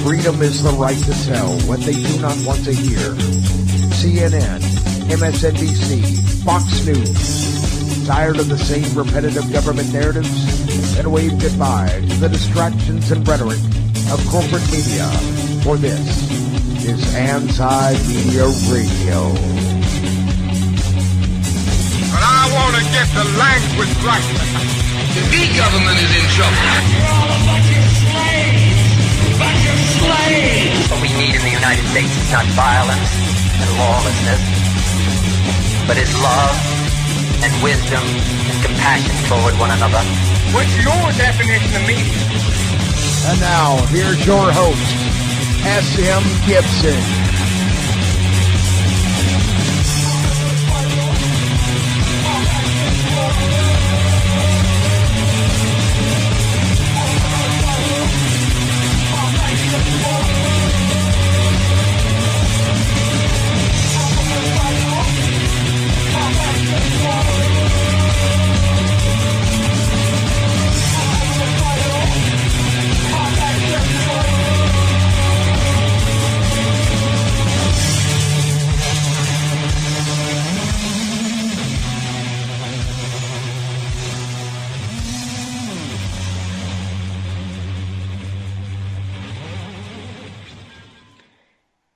Freedom is the right to tell what they do not want to hear. CNN, MSNBC, Fox News. Tired of the same repetitive government narratives? Then wave goodbye to the distractions and rhetoric of corporate media. For this is Anti-Media Radio. But I want to get the language right. The big government is in trouble. You're all a bunch of slaves! What we need in the United States is not violence and lawlessness, but is love and wisdom and compassion toward one another. What's your definition of media? And now, here's your host, S.M. Gibson.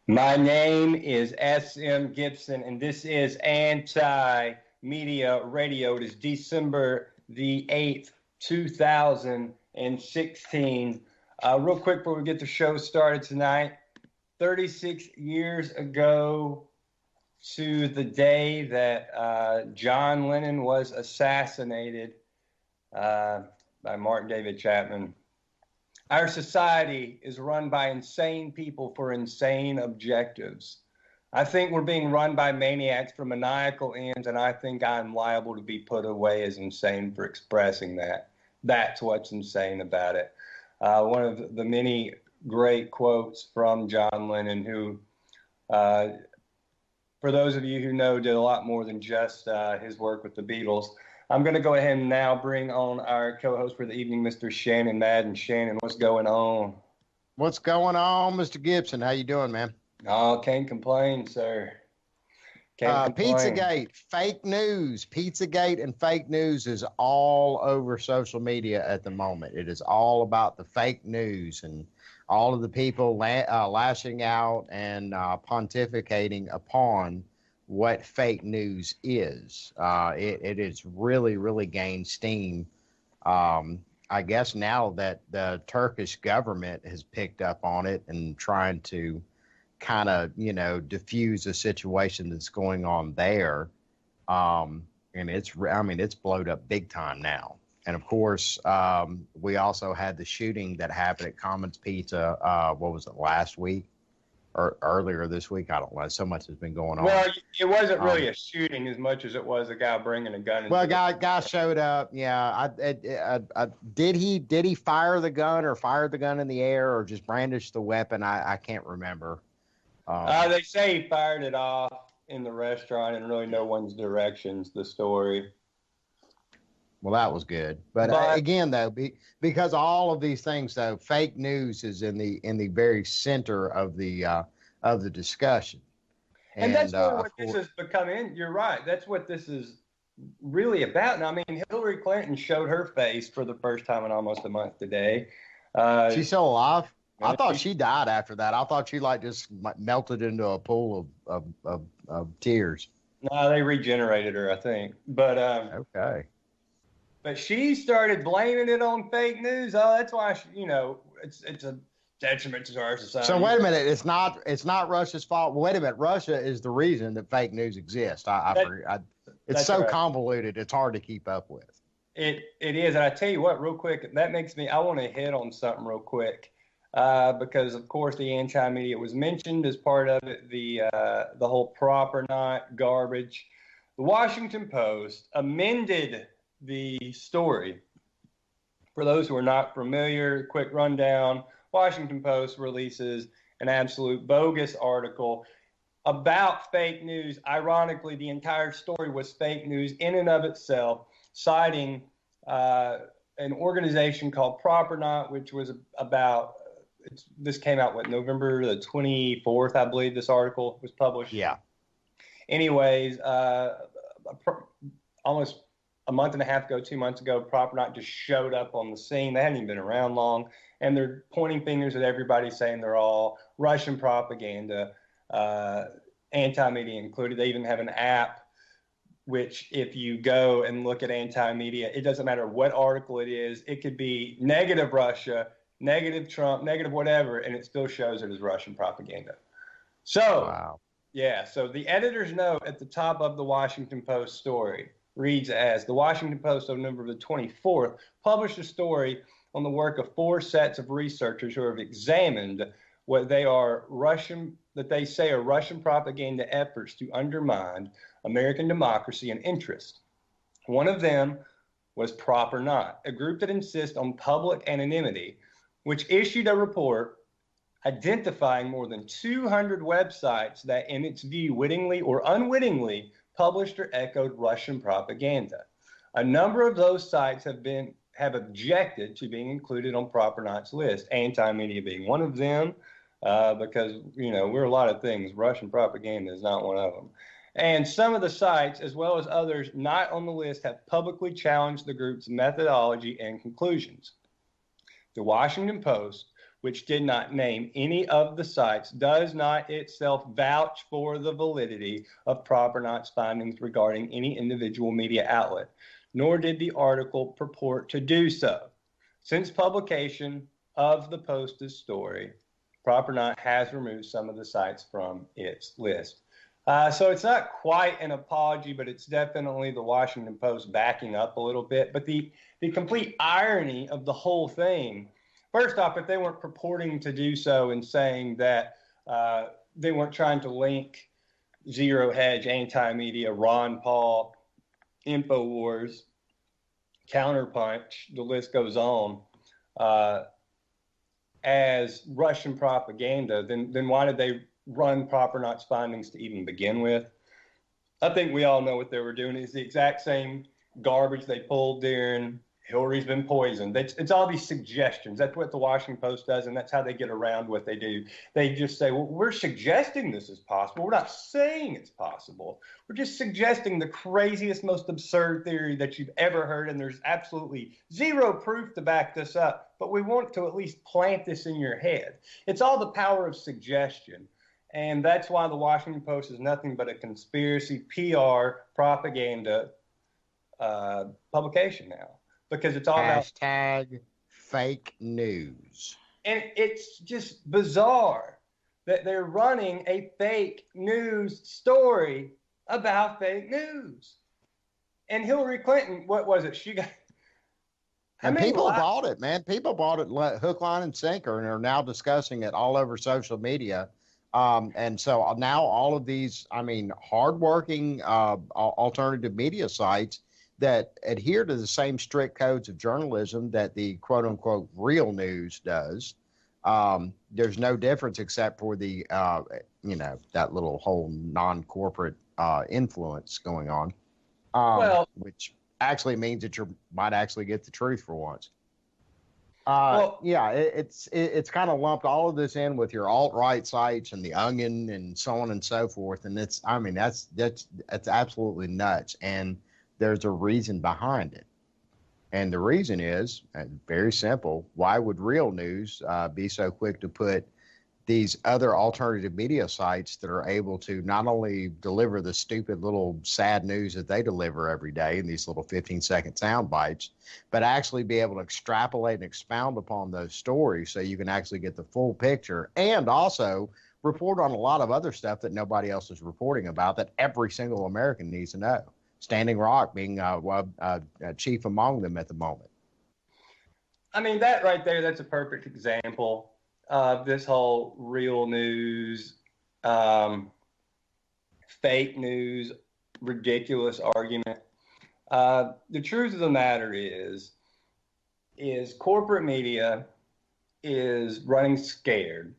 My name is S.M. Gibson, and this is Anti-Media Radio. It is December the 8th, 2016. Real quick before we get the show started tonight, 36 years ago to the day that John Lennon was assassinated by Mark David Chapman. Our society is run by insane people for insane objectives. I think we're being run by maniacs for maniacal ends, and I think I'm liable to be put away as insane for expressing that. That's what's insane about it. One of the many great quotes from John Lennon, who, for those of you who know, did a lot more than just his work with the Beatles. I'm going to go ahead and now bring on our co-host for the evening, Mr. Shannon Madden. Shannon, what's going on? What's going on, Mr. Gibson? How you doing, man? Oh, can't complain, sir. Can't complain. Pizzagate, fake news. Pizzagate and fake news is all over social media at the moment. It is all about the fake news and all of the people lashing out and pontificating upon what fake news is. It is really gained steam. I guess now that the Turkish government has picked up on it and trying to kind of, diffuse a situation that's going on there. And it's blowed up big time now. And of course, we also had the shooting that happened at Commons Pizza. What was it, last week? Or earlier this week, I don't know. So much has been going on. Well, it wasn't really a shooting as much as it was a guy bringing a gun. Well, guy showed up. Yeah, did he fire the gun or fire the gun in the air or just brandish the weapon? I can't remember. They say he fired it off in the restaurant in really no one's directions. The story. Well, that was good, but again, though, because all of these things, though, fake news is in the very center of the discussion, and that's what this has become. You're right. That's what this is really about. And I mean, Hillary Clinton showed her face for the first time in almost a month today. She's still alive. I thought she died after that. I thought she just melted into a pool of tears. No, they regenerated her, I think. But okay. But she started blaming it on fake news. Oh, that's why it's a detriment to our society. So wait a minute, it's not Russia's fault. Wait a minute, Russia is the reason that fake news exists. It's so convoluted, it's hard to keep up with. It is, and I tell you what, real quick, that makes me. I want to hit on something real quick because of course the anti-media was mentioned as part of it. The whole prop or not garbage. The Washington Post amended the story. For those who are not familiar, quick rundown, Washington Post releases an absolute bogus article about fake news. Ironically, the entire story was fake news in and of itself, citing an organization called Prop or Not, which was about this came out, November the 24th, I believe this article was published. Yeah. Anyways, almost a month and a half ago, 2 months ago, Proper just showed up on the scene. They hadn't even been around long, and they're pointing fingers at everybody, saying they're all Russian propaganda, anti-media included. They even have an app, which if you go and look at anti-media, it doesn't matter what article it is. It could be negative Russia, negative Trump, negative whatever, and it still shows it as Russian propaganda. So, Wow. Yeah, so the editor's note at the top of the Washington Post story reads as, the Washington Post on November the 24th published a story on the work of 4 sets of researchers who have examined what they say are Russian propaganda efforts to undermine American democracy and interest. One of them was Proper Not, a group that insists on public anonymity, which issued a report identifying more than 200 websites that, in its view, wittingly or unwittingly, published or echoed Russian propaganda. A number of those sites have objected to being included on Proper Not's list, anti-media being one of them, because, we're a lot of things. Russian propaganda is not one of them. And some of the sites, as well as others not on the list, have publicly challenged the group's methodology and conclusions. The Washington Post, which did not name any of the sites, does not itself vouch for the validity of Proper Not's findings regarding any individual media outlet, nor did the article purport to do so. Since publication of the Post's story, Proper Not has removed some of the sites from its list. So it's not quite an apology, but it's definitely the Washington Post backing up a little bit. But the complete irony of the whole thing, first off, if they weren't purporting to do so and saying that they weren't trying to link Zero Hedge, Anti-Media, Ron Paul, InfoWars, Counterpunch, the list goes on, as Russian propaganda, then why did they run Proper Not's findings to even begin with? I think we all know what they were doing. It's the exact same garbage they pulled during Hillary's been poisoned. It's all these suggestions. That's what the Washington Post does, and that's how they get around what they do. They just say, well, we're suggesting this is possible. We're not saying it's possible. We're just suggesting the craziest, most absurd theory that you've ever heard, and there's absolutely zero proof to back this up, but we want to at least plant this in your head. It's all the power of suggestion, and that's why the Washington Post is nothing but a conspiracy, PR, propaganda publication now. Because it's all hashtag fake news. And it's just bizarre that they're running a fake news story about fake news. And Hillary Clinton, what was it? She got. And people bought it, man. People bought it hook, line, and sinker, and are now discussing it all over social media. And so now all of these, hardworking alternative media sites that adhere to the same strict codes of journalism that the quote unquote real news does. There's no difference except for the, that little whole non-corporate influence going on, which actually means that you might actually get the truth for once. It's kind of lumped all of this in with your alt-right sites and the Onion and so on and so forth. And that's absolutely nuts. And there's a reason behind it. And the reason is very simple. Why would real news be so quick to put these other alternative media sites that are able to not only deliver the stupid little sad news that they deliver every day in these little 15-second sound bites, but actually be able to extrapolate and expound upon those stories so you can actually get the full picture, and also report on a lot of other stuff that nobody else is reporting about that every single American needs to know. Standing Rock being chief among them at the moment. That right there, that's a perfect example of this whole real news, fake news, ridiculous argument. The truth of the matter is corporate media is running scared.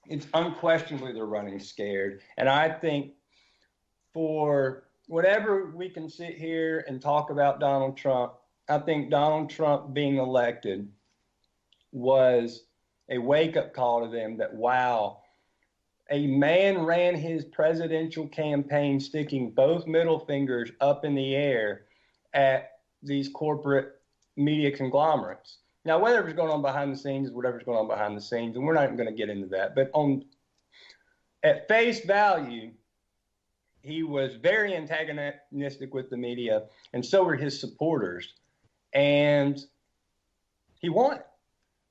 It's unquestionably they're running scared. And I think for whatever we can sit here and talk about Donald Trump, I think Donald Trump being elected was a wake-up call to them that, wow, a man ran his presidential campaign sticking both middle fingers up in the air at these corporate media conglomerates. Now, whatever's going on behind the scenes is whatever's going on behind the scenes, and we're not even going to get into that. But at face value, he was very antagonistic with the media, and so were his supporters. And he won.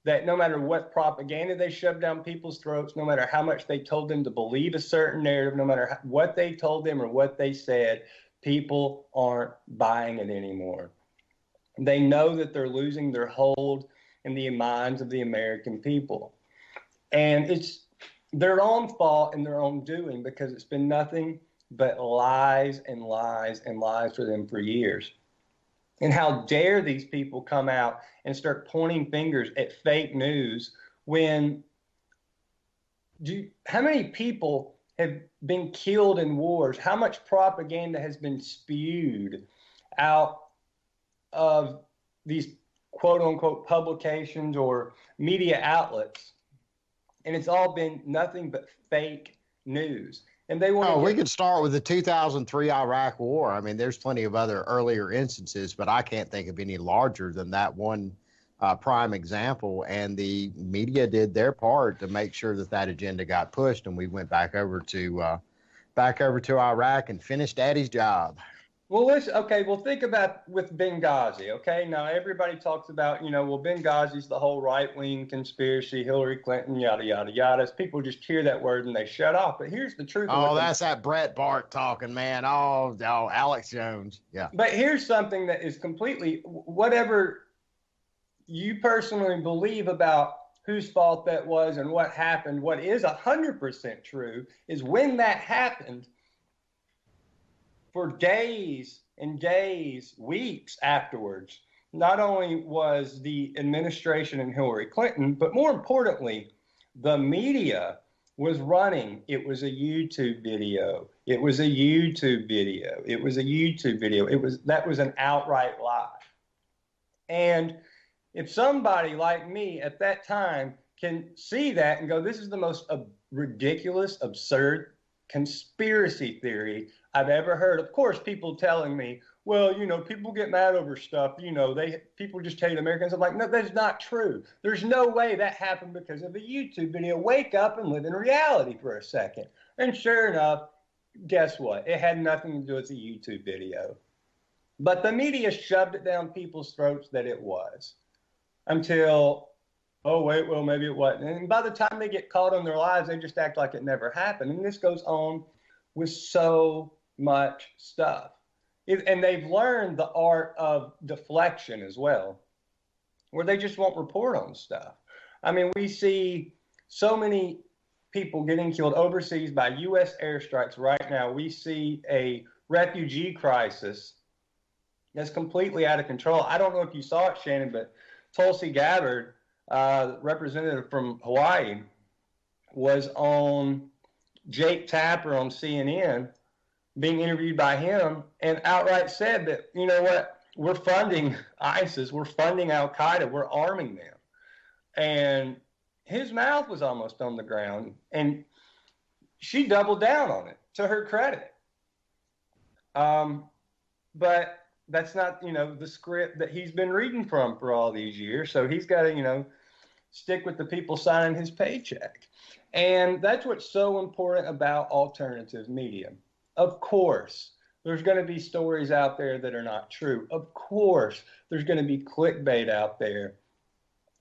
That no matter what propaganda they shoved down people's throats, no matter how much they told them to believe a certain narrative, no matter what they told them or what they said, people aren't buying it anymore. They know that they're losing their hold in the minds of the American people. And it's their own fault and their own doing, because it's been nothing but lies and lies and lies for them for years. And how dare these people come out and start pointing fingers at fake news when how many people have been killed in wars? How much propaganda has been spewed out of these quote unquote publications or media outlets? And it's all been nothing but fake news. And they want we could start with the 2003 Iraq War. I mean, there's plenty of other earlier instances, but I can't think of any larger than that one prime example. And the media did their part to make sure that that agenda got pushed, and we went back over to Iraq and finished Daddy's job. Well, think about with Benghazi, okay? Now, everybody talks about, Benghazi's the whole right-wing conspiracy, Hillary Clinton, yada, yada, yada. People just hear that word and they shut off. But here's the truth. Oh, that's that Brett Bart talking, man. Oh, Alex Jones. Yeah. But here's something that is completely, whatever you personally believe about whose fault that was and what happened, what is 100% true is when that happened, for days and days, weeks afterwards, not only was the administration and Hillary Clinton, but more importantly, the media was running. It was a YouTube video. It was a YouTube video. It was a YouTube video. That was an outright lie. And if somebody like me at that time can see that and go, this is the most ridiculous, absurd conspiracy theory I've ever heard. Of course, people telling me, well, people get mad over stuff. People just hate Americans. I'm like, no, that's not true. There's no way that happened because of a YouTube video. Wake up and live in reality for a second. And sure enough, guess what? It had nothing to do with the YouTube video. But the media shoved it down people's throats that it was until, oh, wait, well, maybe it wasn't. And by the time they get caught on their lies, they just act like it never happened. And this goes on with so much stuff. And they've learned the art of deflection as well, where they just won't report on stuff. I mean, we see so many people getting killed overseas by U.S. airstrikes right now. We see a refugee crisis that's completely out of control. I don't know if you saw it, Shannon, but Tulsi Gabbard, representative from Hawaii, was on Jake Tapper on CNN being interviewed by him and outright said that, you know what, we're funding ISIS, we're funding Al-Qaeda, we're arming them. And his mouth was almost on the ground, and she doubled down on it, to her credit. But that's not, the script that he's been reading from for all these years. So he's got to, stick with the people signing his paycheck. And that's what's so important about alternative media. Of course, there's going to be stories out there that are not true. Of course, there's going to be clickbait out there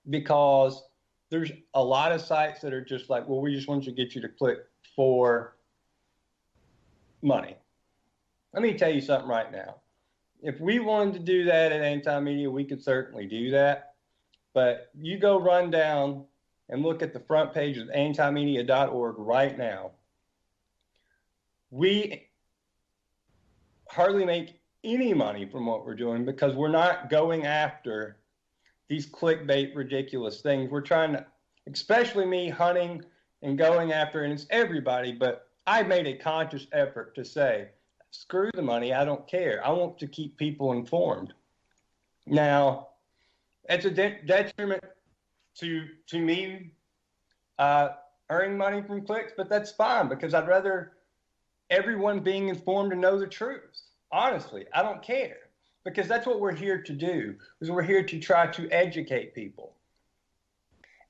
because there's a lot of sites that are just like, well, we just want to get you to click for money. Let me tell you something right now. If we wanted to do that at Anti-Media, we could certainly do that. But you go run down and look at the front page of antimedia.org right now. We hardly make any money from what we're doing because we're not going after these clickbait, ridiculous things. We're trying to, especially me, hunting and going after, and it's everybody, but I made a conscious effort to say, screw the money, I don't care. I want to keep people informed. Now, it's a detriment to me earning money from clicks, but that's fine because I'd rather everyone being informed and know the truth. Honestly, I don't care because that's what we're here to do, is we're here to try to educate people.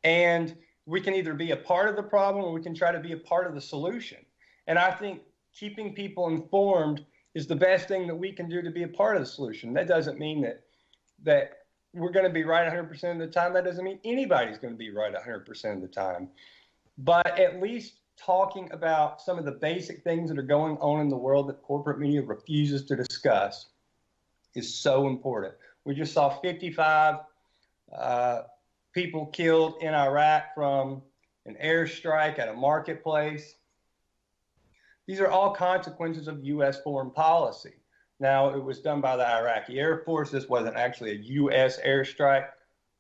And we can either be a part of the problem or we can try to be a part of the solution. And I think keeping people informed is the best thing that we can do to be a part of the solution. That doesn't mean that we're going to be right 100% of the time. That doesn't mean anybody's going to be right 100% of the time. But at least talking about some of the basic things that are going on in the world that corporate media refuses to discuss is so important. We just saw 55 people killed in Iraq from an airstrike at a marketplace. These are all consequences of U.S. foreign policy. Now, it was done by the Iraqi Air Force. This wasn't actually a U.S. airstrike.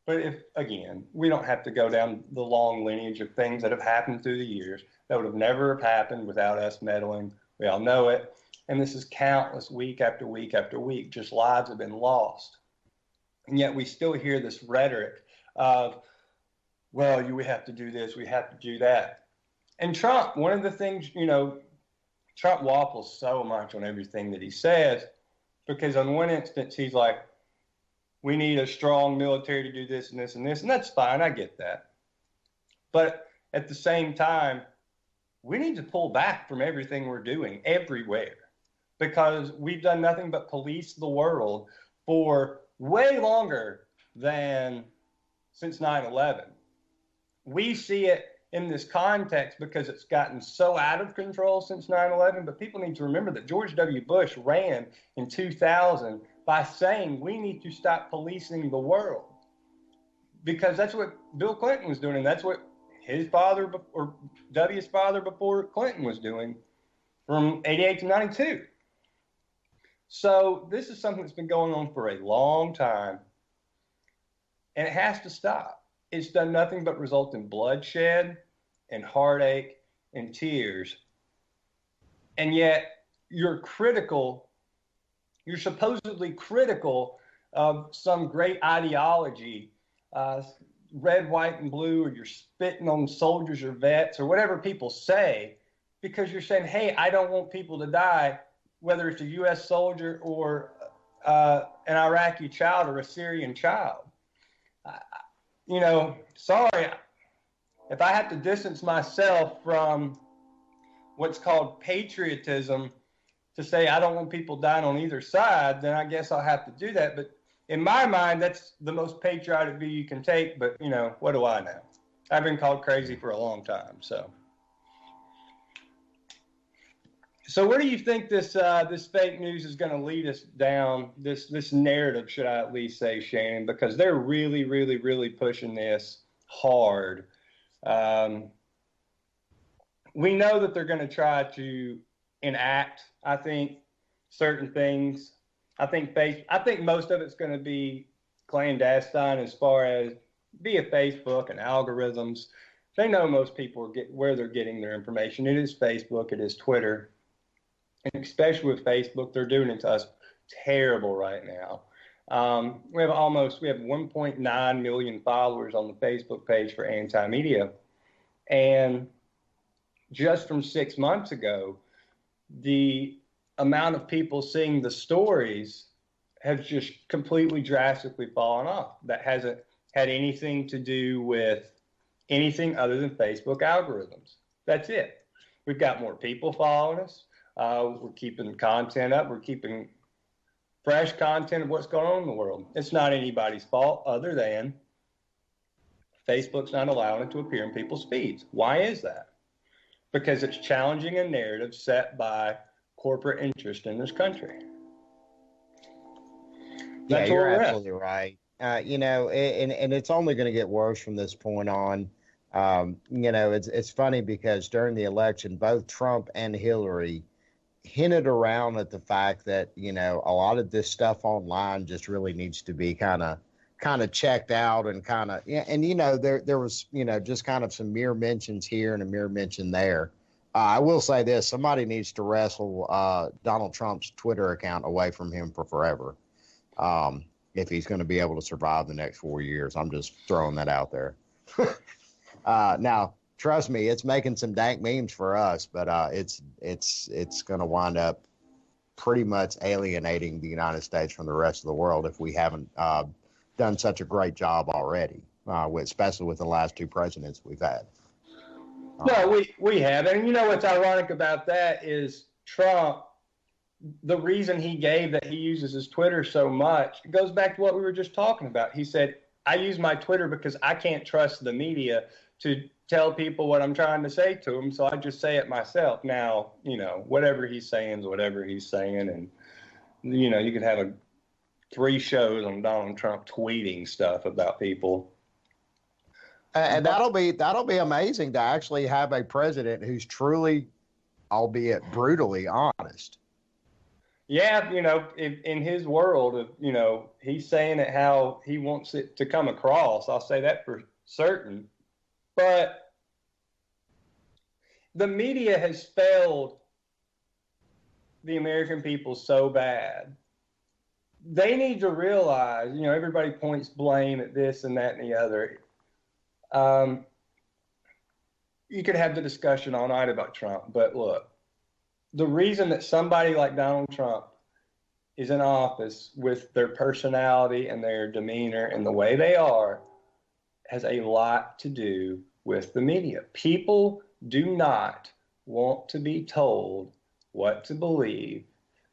But again, we don't have to go down the long lineage of things that have happened through the years that would have never happened without us meddling. We all know it. And this is countless week after week after week. Just lives have been lost. And yet we still hear this rhetoric of, well, we have to do this, we have to do that. And Trump, one of the things, Trump waffles so much on everything that he says, because on one instance, he's like, we need a strong military to do this and this and this, and that's fine, I get that. But at the same time, we need to pull back from everything we're doing everywhere, because we've done nothing but police the world for way longer than since 9/11. We see it in this context because it's gotten so out of control since 9/11, but people need to remember that George W. Bush ran in 2000 by saying we need to stop policing the world, because that's what Bill Clinton was doing, and that's what his father, or W's father before Clinton, was doing from 88 to 92. So this is something that's been going on for a long time, and it has to stop. It's done nothing but result in bloodshed and heartache and tears. And yet you're supposedly critical of some great ideology, red, white, and blue, or you're spitting on soldiers or vets or whatever people say, because you're saying, hey, I don't want people to die, whether it's a U.S. soldier or an Iraqi child or a Syrian child. Sorry, if I have to distance myself from what's called patriotism to say I don't want people dying on either side, then I guess I'll have to do that. But in my mind, that's the most patriotic view you can take. But, what do I know? I've been called crazy for a long time. So where do you think this fake news is going to lead us down, this narrative, should I at least say, Shannon? Because they're really, really, really pushing this hard. We know that they're going to try to enact, I think, certain things. I think most of it's going to be clandestine as far as via Facebook and algorithms. They know most people where they're getting their information. It is Facebook. It is Twitter. And especially with Facebook, they're doing it to us terrible right now. We have 1.9 million followers on the Facebook page for Anti-Media. And just from 6 months ago, the amount of people seeing the stories have just completely drastically fallen off. That hasn't had anything to do with anything other than Facebook algorithms. That's it. We've got more people following us. We're keeping content up. We're keeping fresh content of what's going on in the world. It's not anybody's fault other than Facebook's not allowing it to appear in people's feeds. Why is that? Because it's challenging a narrative set by corporate interest in this country. Yeah, you're absolutely right. And it's only going to get worse from this point on. It's funny because during the election, both Trump and Hillary hinted around at the fact that, a lot of this stuff online just really needs to be kind of checked out and there was, just kind of some mere mentions here and a mere mention there. I will say this, somebody needs to wrestle Donald Trump's Twitter account away from him for forever. If he's going to be able to survive the next 4 years. I'm just throwing that out there. Now, trust me, it's making some dank memes for us, but it's going to wind up pretty much alienating the United States from the rest of the world if we haven't done such a great job already, especially with the last two presidents we've had. No, we have. And you know what's ironic about that is Trump, the reason he gave that he uses his Twitter so much, it goes back to what we were just talking about. He said, I use my Twitter because I can't trust the media to tell people what I'm trying to say to them, so I just say it myself. Now, you know, whatever he's saying is whatever he's saying, and, you know, you could have 3 shows on Donald Trump tweeting stuff about people. And that'll be amazing to actually have a president who's truly, albeit brutally, honest. Yeah, you know, in his world, you know, he's saying it how he wants it to come across. I'll say that for certain. But the media has failed the American people so bad. They need to realize, you know, everybody points blame at this and that and the other. You could have the discussion all night about Trump, but look, the reason that somebody like Donald Trump is in office with their personality and their demeanor and the way they are has a lot to do with the media. People do not want to be told what to believe.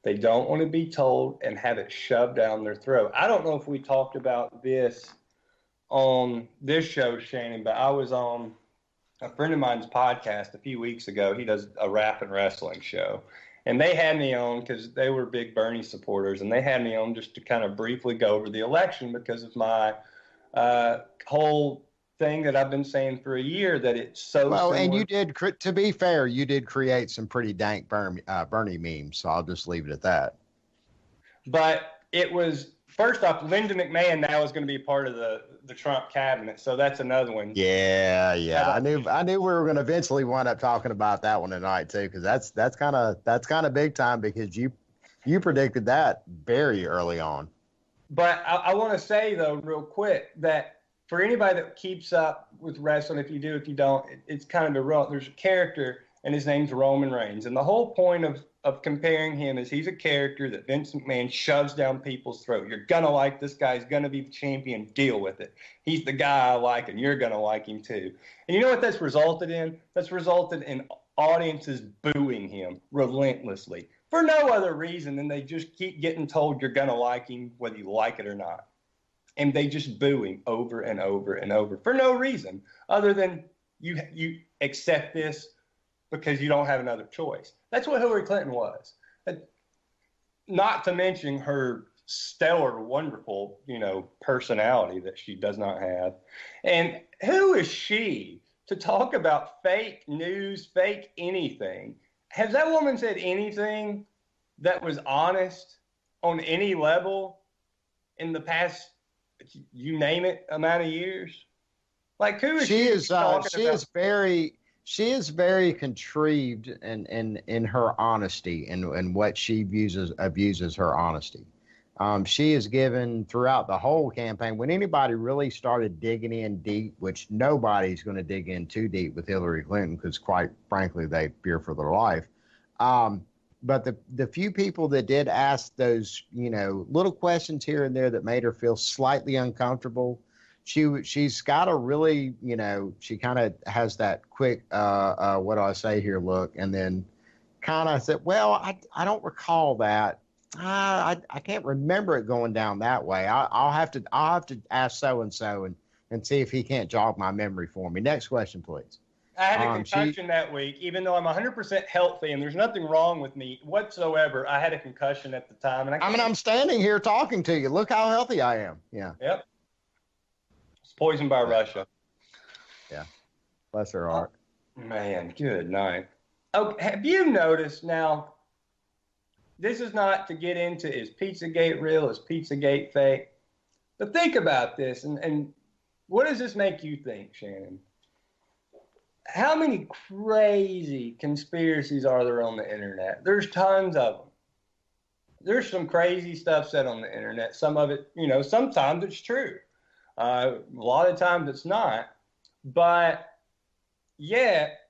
They don't want to be told and have it shoved down their throat. I don't know if we talked about this on this show, Shannon, but I was on a friend of mine's podcast a few weeks ago. He does a rap and wrestling show. And they had me on because they were big Bernie supporters. And they had me on just to kind of briefly go over the election because of my whole thing that I've been saying for a year, that it's so well, similar. And you did, to be fair, you did create some pretty dank Bernie memes. So I'll just leave it at that. But it was, first off, Linda McMahon now is going to be part of the Trump cabinet, so that's another one. Yeah. I knew we were going to eventually wind up talking about that one tonight too, because that's kind of big time, because you predicted that very early on. But I want to say though, real quick, that for anybody that keeps up with wrestling, if you do, if you don't, it's kind of irrelevant. There's a character, and his name's Roman Reigns, and the whole point of comparing him is he's a character that Vince McMahon shoves down people's throat. You're going to like this guy. He's going to be the champion. Deal with it. He's the guy I like, and you're going to like him too. And you know what that's resulted in? That's resulted in audiences booing him relentlessly for no other reason than they just keep getting told you're going to like him whether you like it or not. And they just boo him over and over and over for no reason other than you accept this because you don't have another choice. That's what Hillary Clinton was. Not to mention her stellar, wonderful, you know, personality that she does not have. And who is she to talk about fake news, fake anything? Has that woman said anything that was honest on any level in the past, you name it, amount of years? Like, who is she? She is very contrived in her honesty and what she abuses her honesty. She is given throughout the whole campaign. When anybody really started digging in deep, which nobody's going to dig in too deep with Hillary Clinton, because quite frankly, they fear for their life. But the few people that did ask those, you know, little questions here and there that made her feel slightly uncomfortable, she's got a really, you know, she kind of has that quick, what do I say here look, and then kind of said, well, I don't recall that. I can't remember it going down that way. I'll have to ask so-and-so and see if he can't jog my memory for me. Next question, please. I had a concussion that week, even though I'm 100% healthy and there's nothing wrong with me whatsoever. I had a concussion at the time. And I'm standing here talking to you. Look how healthy I am. Yeah. Yep. It's poisoned by Russia. Yeah. Bless her heart. Man, good night. Oh, have you noticed now, this is not to get into is Pizzagate real, is Pizzagate fake? But think about this, and what does this make you think, Shannon? How many crazy conspiracies are there on the internet? There's tons of them. There's some crazy stuff said on the internet. Some of it, you know, sometimes it's true. A lot of times it's not. But Yet,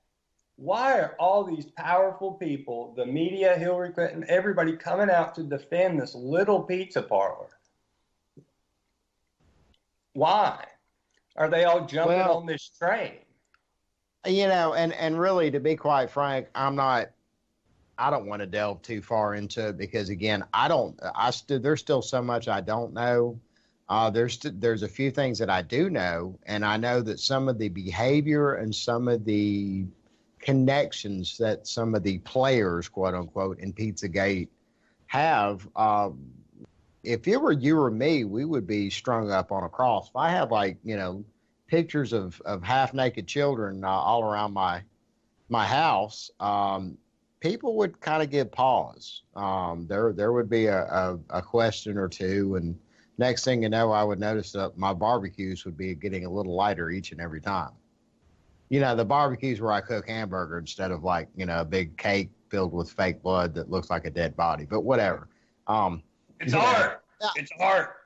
why are all these powerful people, the media, Hillary Clinton, everybody coming out to defend this little pizza parlor? Why are they all jumping on this train? And really, to be quite frank, I don't want to delve too far into it because, again, there's still so much I don't know. There's a few things that I do know, and I know that some of the behavior and some of the connections that some of the players, quote unquote, in Pizzagate have. If it were you or me, we would be strung up on a cross. If I had pictures of half naked children all around my house, people would kind of give pause. There would be a question or two, and next thing you know, I would notice that my barbecues would be getting a little lighter each and every time. The barbecues where I cook hamburger instead of a big cake filled with fake blood that looks like a dead body, but whatever. It's art. It's art.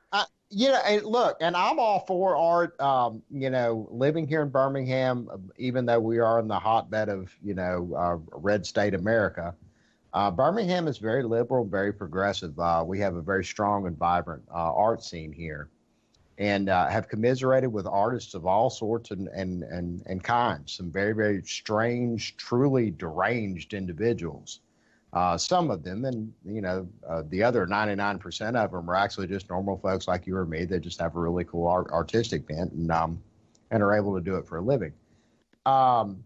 Look, and I'm all for art. Living here in Birmingham, even though we are in the hotbed of, red state America, Birmingham is very liberal, very progressive. We have a very strong and vibrant art scene here, and have commiserated with artists of all sorts and kinds. Some very, very strange, truly deranged individuals. Some of them, and the other 99% of them are actually just normal folks like you or me. They just have a really cool artistic bent and are able to do it for a living. No,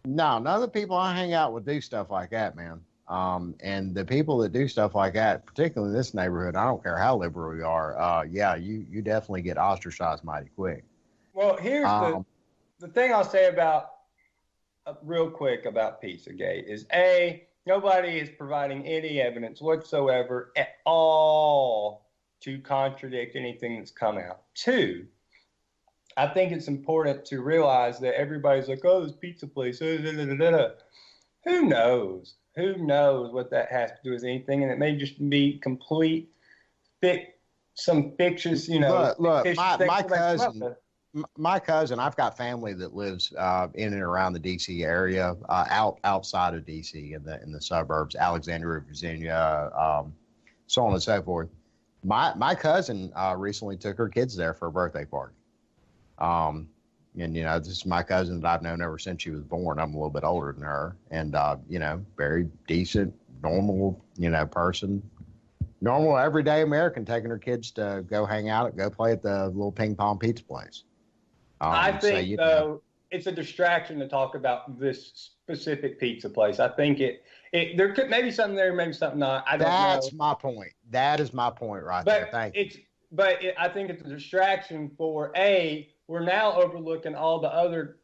none of the people I hang out with do stuff like that, man. And the people that do stuff like that, particularly in this neighborhood, I don't care how liberal we are. You definitely get ostracized mighty quick. Well, here's the thing I'll say about real quick about Pizzagate is nobody is providing any evidence whatsoever at all to contradict anything that's come out. 2, I think it's important to realize that everybody's like, oh, this pizza place, Who knows? Who knows what that has to do with anything? And it may just be complete, some fictitious, Look, my cousin, I've got family that lives in and around the D.C. area, outside of D.C. in the suburbs, Alexandria, Virginia, so on and so forth. My cousin recently took her kids there for a birthday party. This is my cousin that I've known ever since she was born. I'm a little bit older than her, and very decent, normal, person. Normal, everyday American taking her kids to go hang out, go play at the little ping pong pizza place. I think, it's a distraction to talk about this specific pizza place. I think there could maybe something there, maybe something not. I don't know. That's my point. That is my point right there. Thank you. I think it's a distraction for we're now overlooking all the other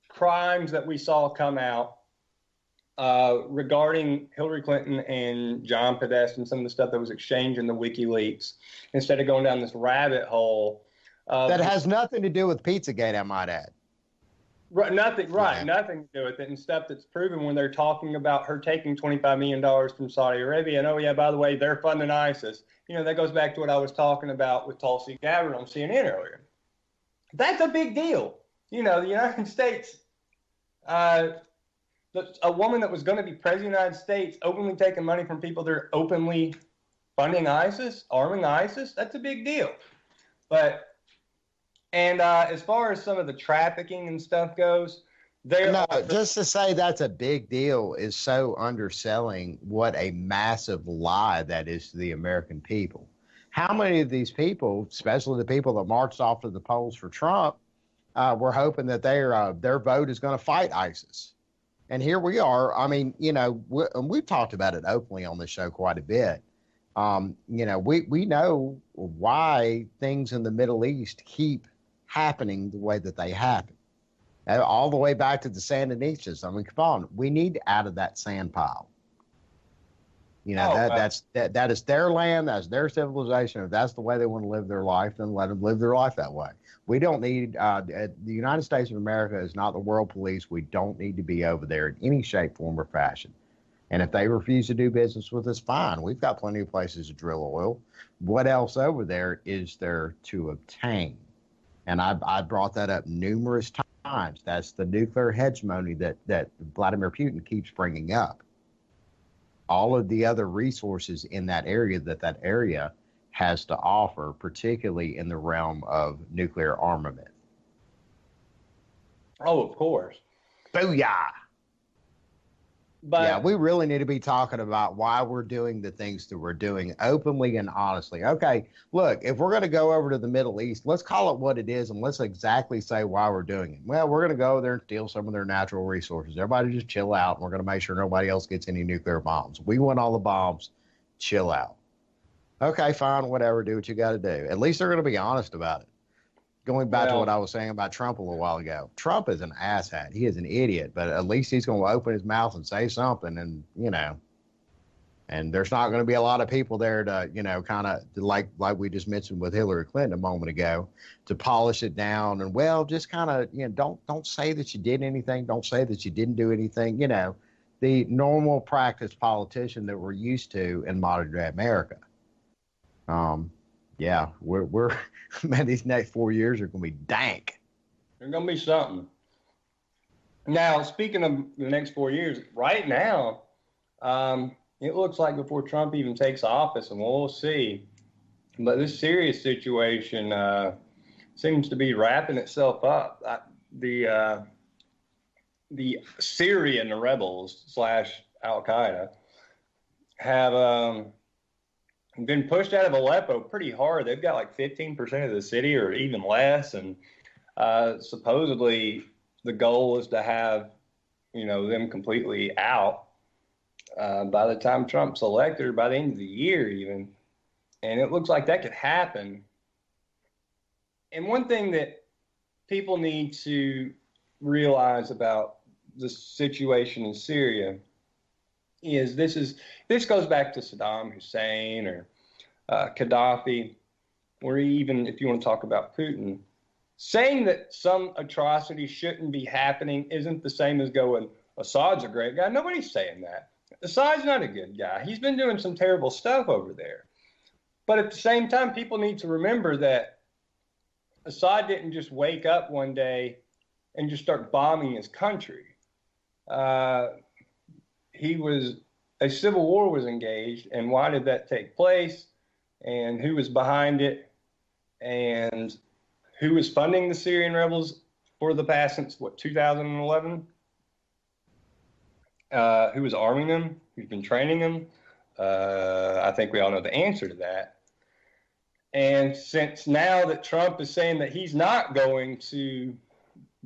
crimes that we saw come out regarding Hillary Clinton and John Podesta and some of the stuff that was exchanged in the WikiLeaks, instead of going down this rabbit hole. That has nothing to do with Pizzagate, I might add. Nothing to do with it, and stuff that's proven when they're talking about her taking $25 million from Saudi Arabia. And by the way, they're funding ISIS. That goes back to what I was talking about with Tulsi Gabbard on CNN earlier. That's a big deal. The United States, a woman that was going to be president of the United States openly taking money from people that are openly funding ISIS, arming ISIS, that's a big deal. And as far as some of the trafficking and stuff goes, just to say that's a big deal is so underselling what a massive lie that is to the American people. How many of these people, especially the people that marched off to the polls for Trump, were hoping that their vote is going to fight ISIS? And here we are. I mean, we've talked about it openly on this show quite a bit. We know why things in the Middle East keep happening the way that they happen. All the way back to the Sandinistas. I mean, come on, we need out of that sand pile. That is their land, that's their civilization. If that's the way they want to live their life, then let them live their life that way. We don't need the United States of America is not the world police. We don't need to be over there in any shape, form, or fashion. And if they refuse to do business with us, fine. We've got plenty of places to drill oil. What else over there is there to obtain? And I brought that up numerous times. That's the nuclear hegemony that Vladimir Putin keeps bringing up. All of the other resources in that area has to offer, particularly in the realm of nuclear armament. Oh, of course. Booyah! But yeah, we really need to be talking about why we're doing the things that we're doing openly and honestly. Okay, look, if we're going to go over to the Middle East, let's call it what it is and let's exactly say why we're doing it. Well, we're going to go there and steal some of their natural resources. Everybody just chill out, and we're going to make sure nobody else gets any nuclear bombs. We want all the bombs. Chill out. Okay, fine, whatever. Do what you got to do. At least they're going to be honest about it. Going back to what I was saying about Trump a little while ago, Trump is an asshat. He is an idiot, but at least he's going to open his mouth and say something, and and there's not going to be a lot of people there to, kind of like we just mentioned with Hillary Clinton a moment ago, to polish it down and just kind of don't say that you did anything, don't say that you didn't do anything, the normal practice politician that we're used to in modern day America. Yeah, we're man, these next 4 years are going to be dank. They're going to be something. Now, speaking of the next 4 years, right now, it looks like before Trump even takes office, and we'll see, but this Syria situation seems to be wrapping itself up. The Syrian rebels / Al-Qaeda have been pushed out of Aleppo pretty hard. They've got like 15% of the city or even less. And supposedly the goal is to have, them completely out by the time Trump's elected or by the end of the year even. And it looks like that could happen. And one thing that people need to realize about the situation in Syria is this goes back to Saddam Hussein or Gaddafi, or even if you want to talk about Putin. Saying that some atrocity shouldn't be happening isn't the same as going, Assad's a great guy. Nobody's saying that. Assad's not a good guy. He's been doing some terrible stuff over there. But at the same time, people need to remember that Assad didn't just wake up one day and just start bombing his country. A civil war was engaged, and why did that take place, and who was behind it, and who was funding the Syrian rebels for the past since 2011? Who was arming them? Who's been training them? I think we all know the answer to that. And since now that Trump is saying that he's not going to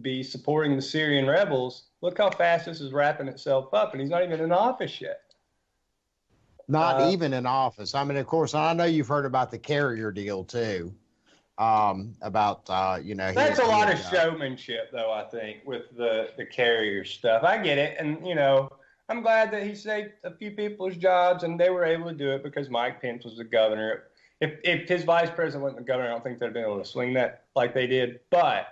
be supporting the Syrian rebels, look how fast this is wrapping itself up, and he's not even in office yet. Not even in office. I mean, of course, I know you've heard about the carrier deal too. About that's a lot of showmanship, though. I think with the carrier stuff, I get it, and I'm glad that he saved a few people's jobs, and they were able to do it because Mike Pence was the governor. If his vice president wasn't the governor, I don't think they'd been able to swing that like they did. But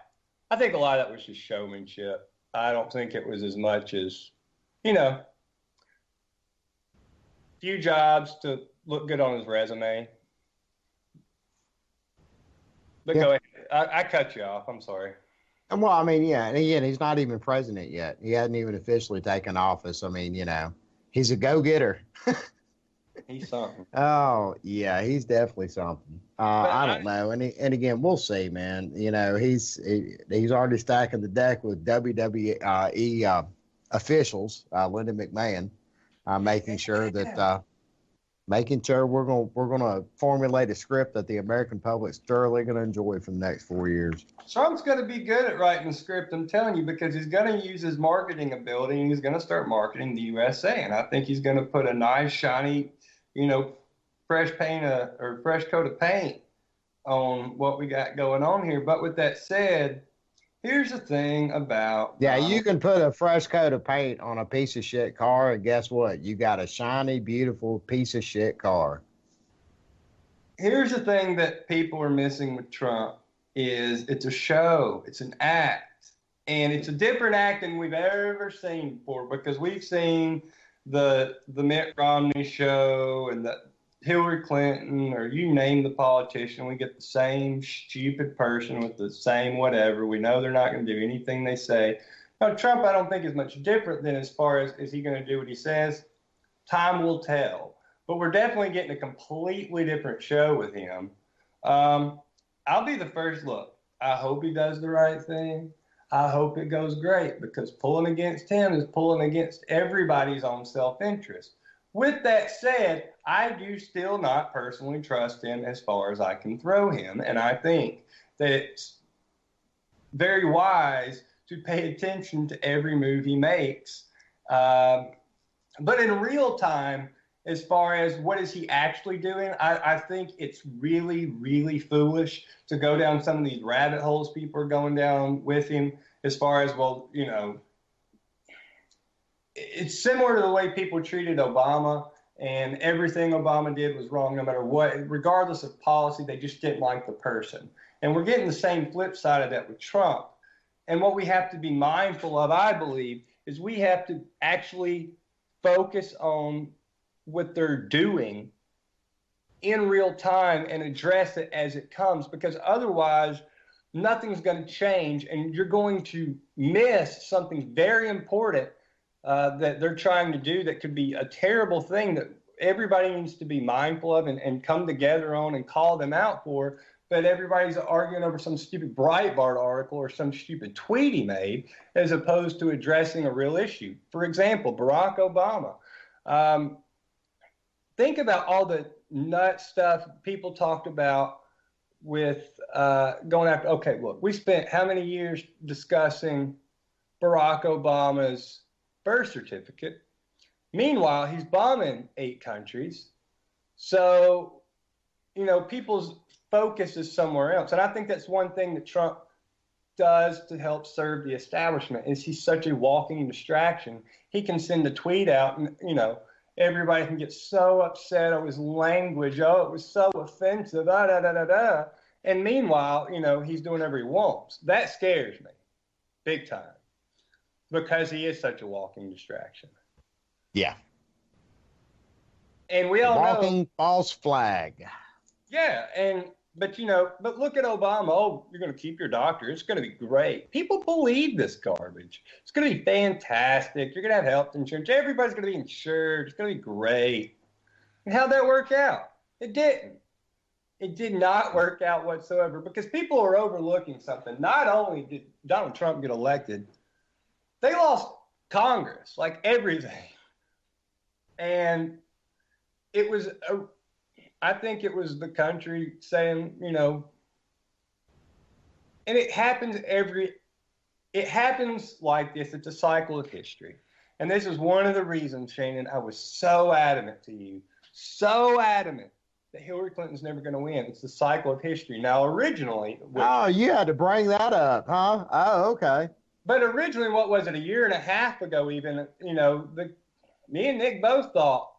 I think a lot of that was just showmanship. I don't think it was as much as, few jobs to look good on his resume. But go ahead. I cut you off. I'm sorry. Well, I mean, yeah. And again, he's not even president yet. He hasn't even officially taken office. I mean, he's a go-getter. He's something. Oh, yeah, he's definitely something. I don't know. And again, we'll see, man. He's already stacking the deck with WWE officials, Linda McMahon, making sure we're gonna formulate a script that the American public's thoroughly gonna enjoy for the next 4 years. Trump's gonna be good at writing the script, I'm telling you, because he's gonna use his marketing ability and he's gonna start marketing the USA. And I think he's gonna put a nice, shiny, fresh coat of paint on what we got going on here. But with that said, here's the thing about... Yeah, you can put a fresh coat of paint on a piece of shit car, and guess what? You got a shiny, beautiful piece of shit car. Here's the thing that people are missing with Trump is it's a show. It's an act. And it's a different act than we've ever seen before, because we've seen the Mitt Romney show and Hillary Clinton or you name the politician, we get the same stupid person with the same whatever. We know they're not going to do anything they say. Now, Trump, I don't think is much different than as far as is he going to do what he says? Time will tell. But we're definitely getting a completely different show with him. I'll be the first. Look, I hope he does the right thing. I hope it goes great because pulling against him is pulling against everybody's own self-interest. With that said, I do still not personally trust him as far as I can throw him. And I think that it's very wise to pay attention to every move he makes. But in real time, as far as what is he actually doing, I think it's really, really foolish to go down some of these rabbit holes people are going down with him as far as, well, you know, it's similar to the way people treated Obama, and everything Obama did was wrong no matter what. Regardless of policy, they just didn't like the person. And we're getting the same flip side of that with Trump. And what we have to be mindful of, I believe, is we have to actually focus on what they're doing in real time and address it as it comes, because otherwise nothing's going to change and you're going to miss something very important that they're trying to do that could be a terrible thing that everybody needs to be mindful of and come together on and call them out for. But everybody's arguing over some stupid Breitbart article or some stupid tweet he made as opposed to addressing a real issue. For example, Barack Obama. Think about all the nut stuff people talked about with going after, okay, look, we spent how many years discussing Barack Obama's birth certificate? Meanwhile, he's bombing 8 countries. So, you know, people's focus is somewhere else. And I think that's one thing that Trump does to help serve the establishment is he's such a walking distraction. He can send a tweet out and, you know, everybody can get so upset over his language. Oh, it was so offensive. And meanwhile, you know, he's doing whatever he wants. That scares me big time because he is such a walking distraction. Yeah. And we all walking know. False flag. Yeah. But, you know, but look at Obama. Oh, you're going to keep your doctor. It's going to be great. People believe this garbage. It's going to be fantastic. You're going to have health insurance. Everybody's going to be insured. It's going to be great. And how'd that work out? It didn't. It did not work out whatsoever because people are overlooking something. Not only did Donald Trump get elected, they lost Congress, like everything. And it was I think it was the country saying, you know, and it happens like this. It's a cycle of history. And this is one of the reasons, Shannon, I was so adamant to you, so adamant that Hillary Clinton's never going to win. It's the cycle of history. Now, originally... Oh, you had to bring that up, huh? Oh, okay. But originally, what was it, a year and a half ago even, you know, me and Nick both thought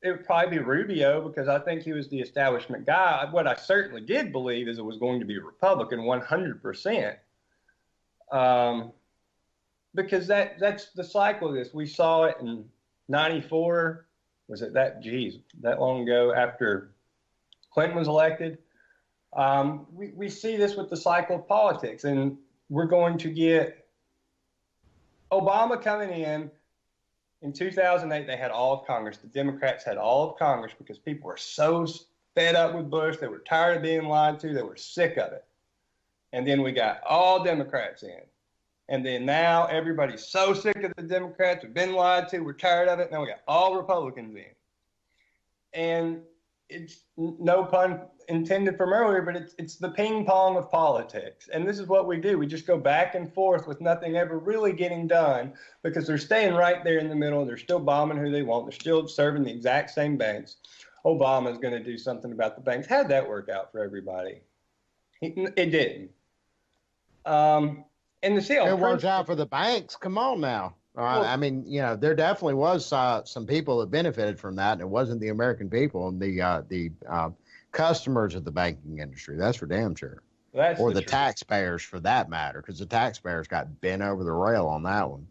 it would probably be Rubio because I think he was the establishment guy. What I certainly did believe is it was going to be a Republican 100%. Because that's the cycle of this. We saw it in 94. Was it that long ago after Clinton was elected? We see this with the cycle of politics, and we're going to get Obama coming in. In 2008, they had all of Congress. The Democrats had all of Congress because people were so fed up with Bush. They were tired of being lied to. They were sick of it. And then we got all Democrats in. And then now everybody's so sick of the Democrats. We've been lied to. We're tired of it. Now we got all Republicans in. And it's no pun intended from earlier, but it's the ping pong of politics. And this is what we do. We just go back and forth with nothing ever really getting done because they're staying right there in the middle. They're still bombing who they want. They're still serving the exact same banks. Obama's going to do something about the banks. How'd that work out for everybody? It didn't. And the sale. It works out for the banks. Come on now. I mean, you know, there definitely was some people that benefited from that, and it wasn't the American people and the customers of the banking industry. That's for damn sure. Or the taxpayers, for that matter, because the taxpayers got bent over the rail on that one.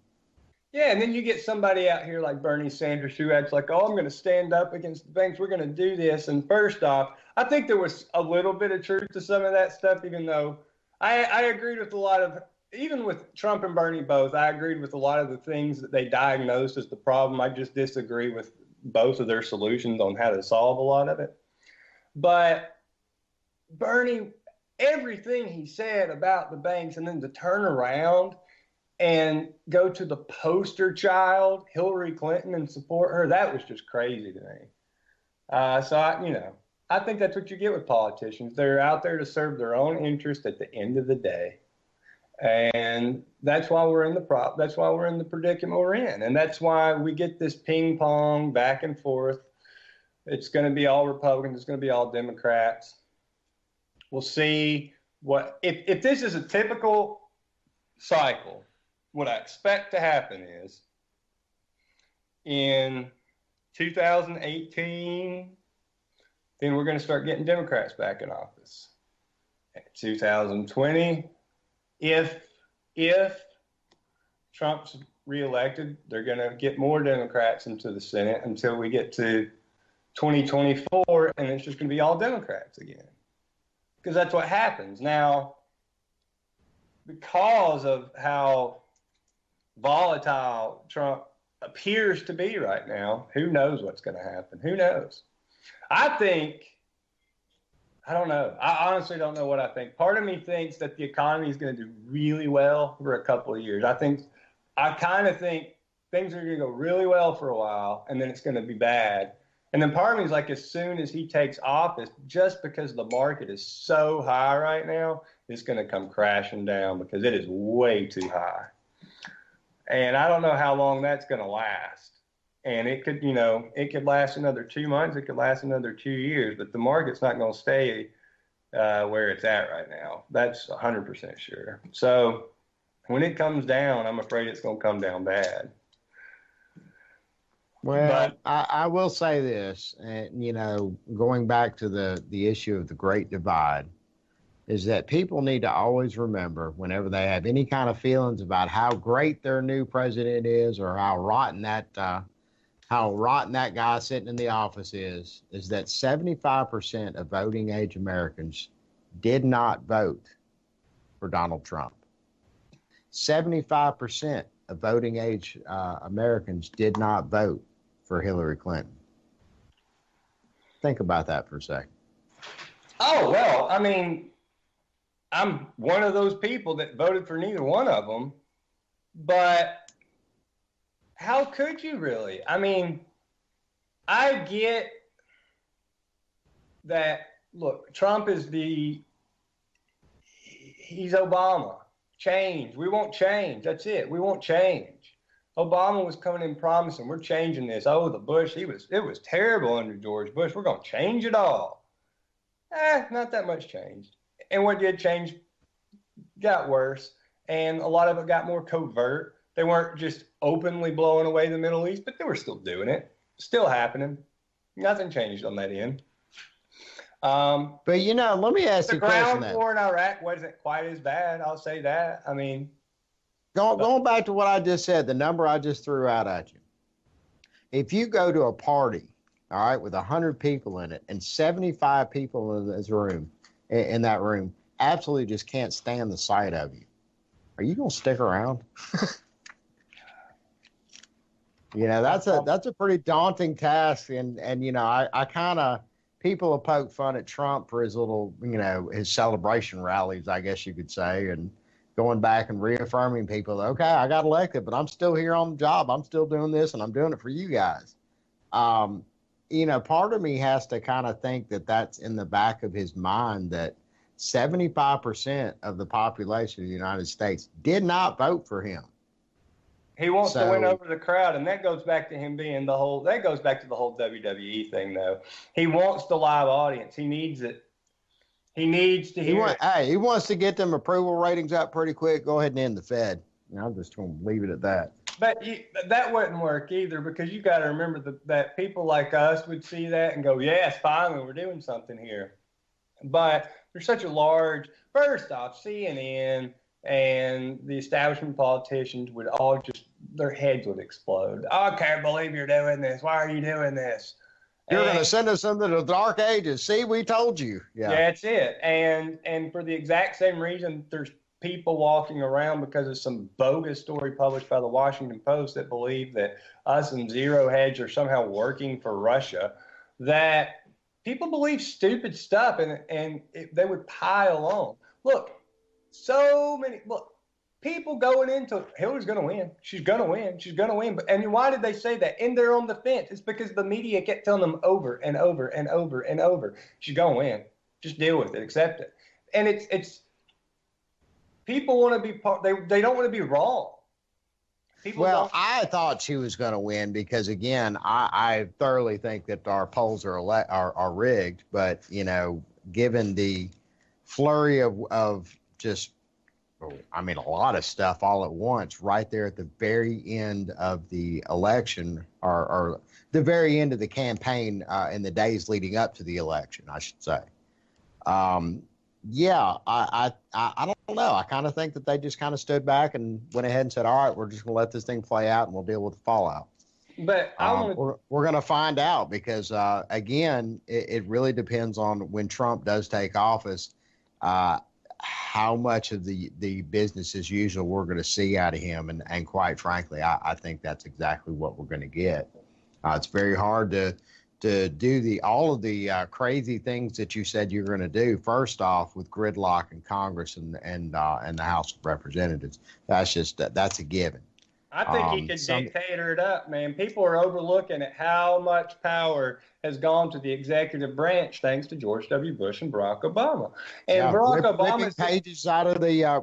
Yeah, and then you get somebody out here like Bernie Sanders who acts like, oh, I'm going to stand up against the banks. We're going to do this. And first off, I think there was a little bit of truth to some of that stuff, even though I agreed with a lot of, even with Trump and Bernie both, I agreed with a lot of the things that they diagnosed as the problem. I just disagree with both of their solutions on how to solve a lot of it. But Bernie, everything he said about the banks and then to turn around and go to the poster child, Hillary Clinton, and support her, that was just crazy to me. I think that's what you get with politicians. They're out there to serve their own interest at the end of the day. And that's why we're in that's why we're in the predicament we're in. And that's why we get this ping pong back and forth. It's going to be all Republicans. It's going to be all Democrats. We'll see if this is a typical cycle. What I expect to happen is in 2018, then we're going to start getting Democrats back in office. 2020, if Trump's reelected, they're going to get more Democrats into the Senate until we get to 2024, and it's just going to be all Democrats again. Because that's what happens. Now, because of how volatile Trump appears to be right now, who knows what's going to happen? Who knows? I don't know. I honestly don't know what I think. Part of me thinks that the economy is going to do really well for a couple of years. I kind of think things are going to go really well for a while, and then it's going to be bad. And then part of me is like, as soon as he takes office, just because the market is so high right now, it's going to come crashing down because it is way too high. And I don't know how long that's going to last. And it could last another 2 months. It could last another 2 years. But the market's not going to stay where it's at right now. That's 100% sure. So when it comes down, I'm afraid it's going to come down bad. Well, I will say this, going back to the issue of the Great Divide, is that people need to always remember whenever they have any kind of feelings about how great their new president is or how rotten that guy sitting in the office is that 75% of voting age Americans did not vote for Donald Trump. 75% of voting age Americans did not vote for Hillary Clinton. Think about that for a second. Oh, well, I mean, I'm one of those people that voted for neither one of them, but how could you really? I mean, I get that, look, Trump is he's Obama. Change. We want change. That's it. We want change. Obama was coming in promising, we're changing this. Oh, the Bush, it was terrible under George Bush. We're going to change it all. Not that much changed. And what did change got worse. And a lot of it got more covert. They weren't just openly blowing away the Middle East, but they were still doing it. Still happening. Nothing changed on that end. But, let me ask you a question. The ground war in Iraq wasn't quite as bad. I'll say that. I mean, going back to what I just said, the number I just threw out at you. If you go to a party, all right, with 100 people in it, and 75 people in that room, absolutely just can't stand the sight of you, are you going to stick around? That's a pretty daunting task. And I kind of, people have poked fun at Trump for his little, his celebration rallies, I guess you could say, and going back and reaffirming people, okay, I got elected, but I'm still here on the job. I'm still doing this, and I'm doing it for you guys. Part of me has to kind of think that that's in the back of his mind, that 75% of the population of the United States did not vote for him. He wants to win over the crowd, and that goes back to him being that goes back to the whole WWE thing, though. He wants the live audience. He needs it. He needs to hear it. He wants to get them approval ratings up pretty quick. Go ahead and end the Fed. I'm just going to leave it at that. But that wouldn't work either, because you got to remember that people like us would see that and go, yes, finally, we're doing something here. But there's such a large, first off, CNN and the establishment politicians would all just their heads would explode. Oh, I can't believe you're doing this. Why are you doing this? You're going to send us into the dark ages. See, we told you. Yeah, that's it. And for the exact same reason, there's people walking around because of some bogus story published by the Washington Post that believe that us and Zero Hedge are somehow working for Russia, that people believe stupid stuff and they would pile on. Look, people going into Hillary's going to win. She's going to win. She's going to win. And why did they say that? And they're on the fence. It's because the media kept telling them over and over and over and over. She's going to win. Just deal with it. Accept it. And it's people want to be part. They don't want to be wrong. I thought she was going to win because, again, I thoroughly think that our polls are rigged. But, given the flurry of just, a lot of stuff all at once, right there at the very end of the election, or the very end of the campaign in the days leading up to the election, I should say. I don't know. I kind of think that they just kind of stood back and went ahead and said, all right, we're just going to let this thing play out and we'll deal with the fallout. But we're going to find out because, again, it really depends on when Trump does take office, how much of the business as usual we're going to see out of him. And quite frankly, I think that's exactly what we're going to get. It's very hard to do all of the crazy things that you said you're going to do. First off, with gridlock in Congress and the House of Representatives, that's a given. I think he could dictator it up, man. People are overlooking at how much power has gone to the executive branch thanks to George W. Bush and Barack Obama. And Barack Obama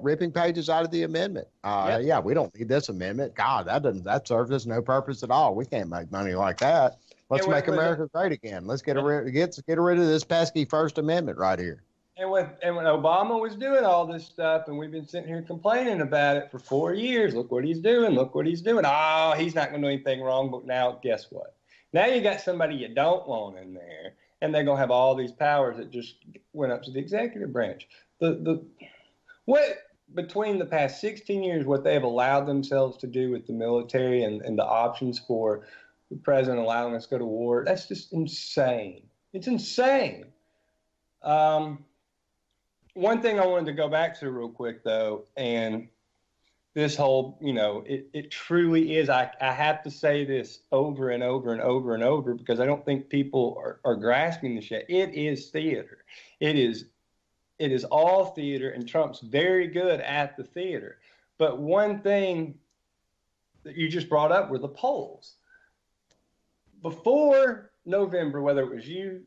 ripping pages out of the amendment. Yeah, we don't need this amendment. God, that serves us no purpose at all. We can't make money like that. Let's make America great again. Let's get rid of this pesky First Amendment right here. And when Obama was doing all this stuff, and we've been sitting here complaining about it for 4 years, look what he's doing. Look what he's doing. Oh, he's not going to do anything wrong. But now, guess what? Now you got somebody you don't want in there, and they're going to have all these powers that just went up to the executive branch. Between the past 16 years, what they have allowed themselves to do with the military and the options for the president allowing us to go to war, that's just insane. It's insane. One thing I wanted to go back to real quick, though, and this whole, it truly is, I have to say this over and over and over and over because I don't think people are grasping this yet. It is theater. It is all theater, and Trump's very good at the theater. But one thing that you just brought up were the polls. Before November, whether it was you,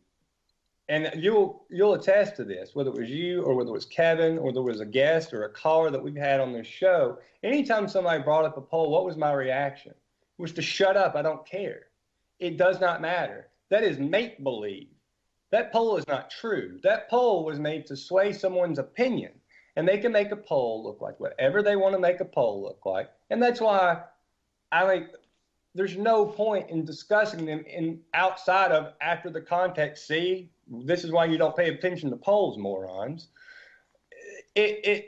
and you'll attest to this, whether it was you or whether it was Kevin or there was a guest or a caller that we've had on this show, anytime somebody brought up a poll, what was my reaction? It was to shut up. I don't care. It does not matter. That is make-believe. That poll is not true. That poll was made to sway someone's opinion, and they can make a poll look like whatever they want to make a poll look like. And that's why there's no point in discussing them outside of after the context. See, this is why you don't pay attention to polls, morons. And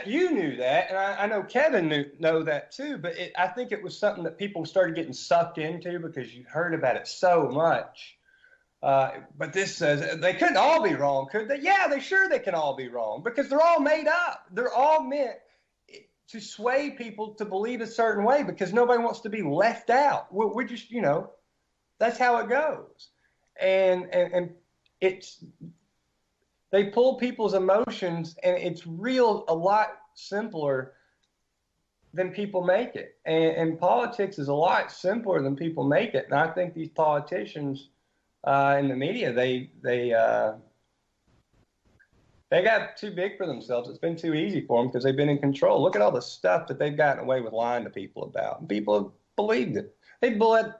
you knew that, and I know Kevin know that too. But I think it was something that people started getting sucked into because you heard about it so much. But this says they couldn't all be wrong, could they? Yeah, they can all be wrong because they're all made up. They're all meant to sway people to believe a certain way because nobody wants to be left out. We're just, that's how it goes. And they pull people's emotions, and it's a lot simpler than people make it. And politics is a lot simpler than people make it. And I think these politicians in the media, they got too big for themselves. It's been too easy for them because they've been in control. Look at all the stuff that they've gotten away with lying to people about. And people have believed it. They believe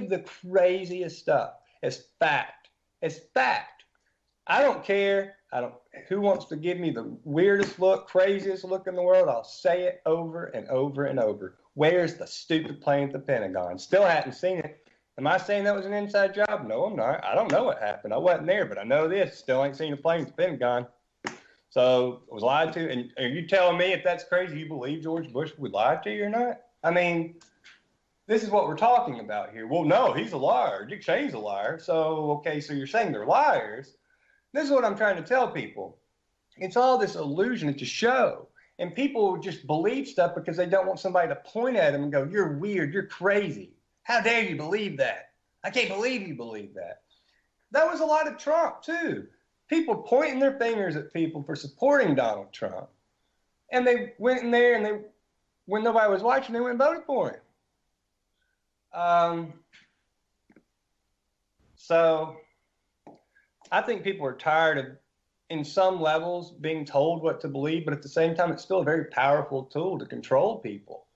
the craziest stuff as fact. As fact. I don't care. Who wants to give me the weirdest look, craziest look in the world? I'll say it over and over and over. Where's the stupid plane at the Pentagon? Still haven't seen it. Am I saying that was an inside job? No, I'm not. I don't know what happened. I wasn't there, but I know this. Still ain't seen a plane at the Pentagon. So I was lied to. And are you telling me if that's crazy, you believe George Bush would lie to you or not? I mean, this is what we're talking about here. Well, no, he's a liar. Dick Cheney's a liar. So, okay, so you're saying they're liars. This is what I'm trying to tell people. It's all this illusion. It's a show. And people just believe stuff because they don't want somebody to point at them and go, you're weird, you're crazy. How dare you believe that? I can't believe you believe that. That was a lot of Trump, too. People pointing their fingers at people for supporting Donald Trump. And they went in there and when nobody was watching, they went and voted for him. So I think people are tired of, in some levels, being told what to believe, but at the same time, it's still a very powerful tool to control people.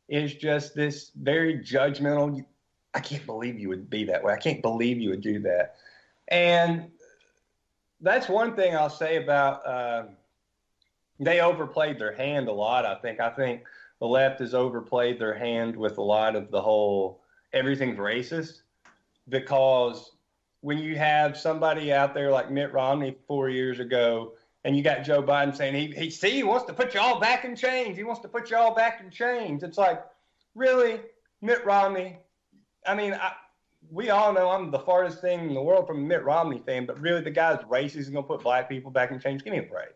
It's just this very judgmental, I can't believe you would be that way. I can't believe you would do that. And that's one thing I'll say about, they overplayed their hand a lot, I think. I think the left has overplayed their hand with a lot of the whole, everything's racist, because when you have somebody out there like Mitt Romney 4 years ago, and you got Joe Biden saying he wants to put you all back in chains. He wants to put you all back in chains. It's like, really, Mitt Romney? I mean, we all know I'm the farthest thing in the world from a Mitt Romney fan, but really the guy's racist. He's going to put black people back in chains. Give me a break.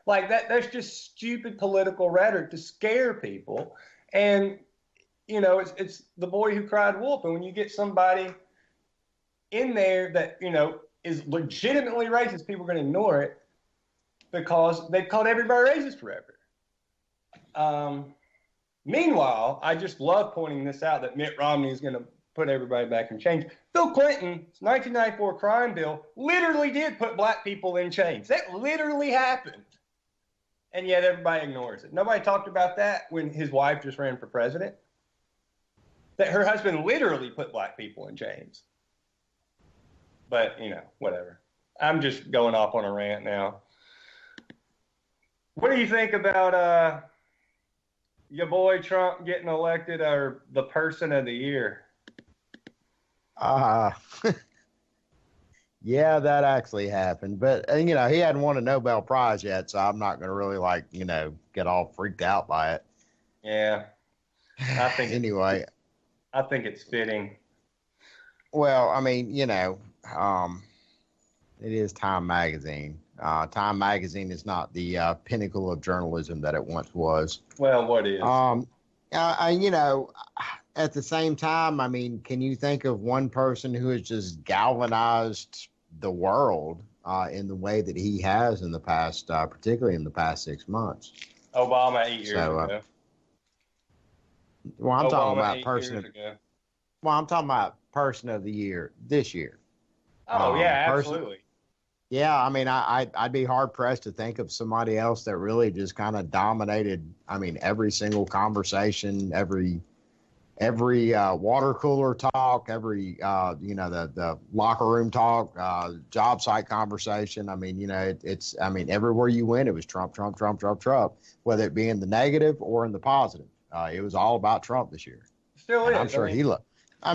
Like that's just stupid political rhetoric to scare people. And, you know, it's the boy who cried wolf. And when you get somebody in there that, you know, is legitimately racist, people are going to ignore it because they've called everybody racist forever. Meanwhile, I just love pointing this out that Mitt Romney is going to put everybody back in chains. Bill Clinton's 1994 crime bill literally did put black people in chains. That literally happened. And yet everybody ignores it. Nobody talked about that when his wife just ran for president. That her husband literally put black people in chains. But, you know, whatever. I'm just going off on a rant now. What do you think about your boy Trump getting elected or the person of the year? Yeah, that actually happened. But, you know, he hadn't won a Nobel Prize yet, so I'm not going to really, like, you know, get all freaked out by it. Yeah. I think anyway. I think it's fitting. Well, I mean, you know, it is Time Magazine. Time Magazine is not the pinnacle of journalism that it once was. Well, what is? You know, at the same time, I mean, can you think of one person who has just galvanized the world in the way that he has in the past, particularly in the past 6 months? Obama 8 years ago. Well, I'm talking about I'm talking about person of the year this year. Oh, yeah, absolutely. Yeah, I mean, I'd be hard pressed to think of somebody else that really just kind of dominated. I mean, every single conversation, every water cooler talk, every you know, the locker room talk, job site conversation. I mean, you know, it's I mean, everywhere you went, it was Trump, Trump, Trump, Trump, Trump, whether it be in the negative or in the positive. It was all about Trump this year. Still is. I'm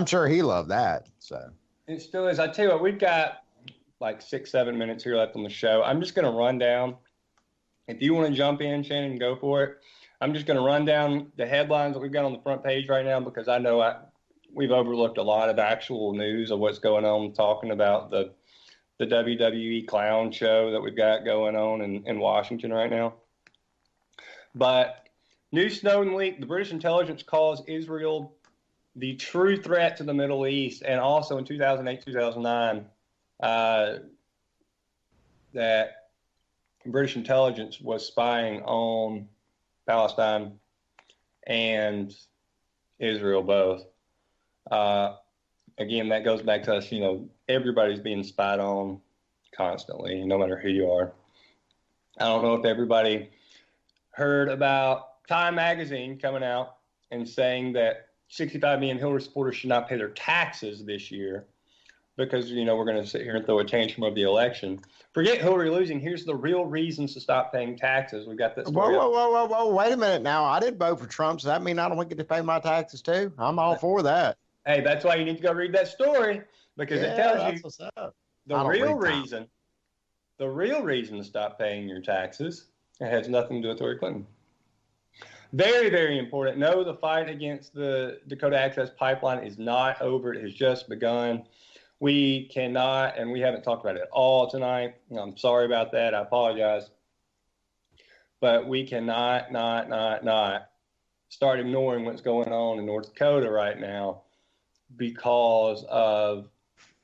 sure he loved that. So it still is. I tell you what, we've got like 6-7 minutes here left on the show. I'm just going to run down. If you want to jump in, Shannon, go for it. I'm just going to run down the headlines that we've got on the front page right now because I know we've overlooked a lot of actual news of what's going on, talking about the WWE clown show that we've got going on in Washington right now. But new Snowden leak, the British intelligence calls Israel the true threat to the Middle East, and also in 2008, 2009, that British intelligence was spying on Palestine and Israel both. Again, that goes back to us, you know, everybody's being spied on constantly, no matter who you are. I don't know if everybody heard about Time Magazine coming out and saying that 65 million Hillary supporters should not pay their taxes this year because, you know, we're going to sit here and throw a tantrum of the election. Forget Hillary losing. Here's the real reasons to stop paying taxes. We got this. Whoa. Wait a minute now. I didn't vote for Trump, so that means I don't get to pay my taxes too? I'm all for that. Hey, that's why you need to go read that story because it tells you the real reason. the real reason to stop paying your taxes. It has nothing to do with Hillary Clinton. Very, very important. No, the fight against the Dakota Access Pipeline is not over. It has just begun. We cannot, and we haven't talked about it at all tonight. I'm sorry about that. I apologize. But we cannot not start ignoring what's going on in North Dakota right now because of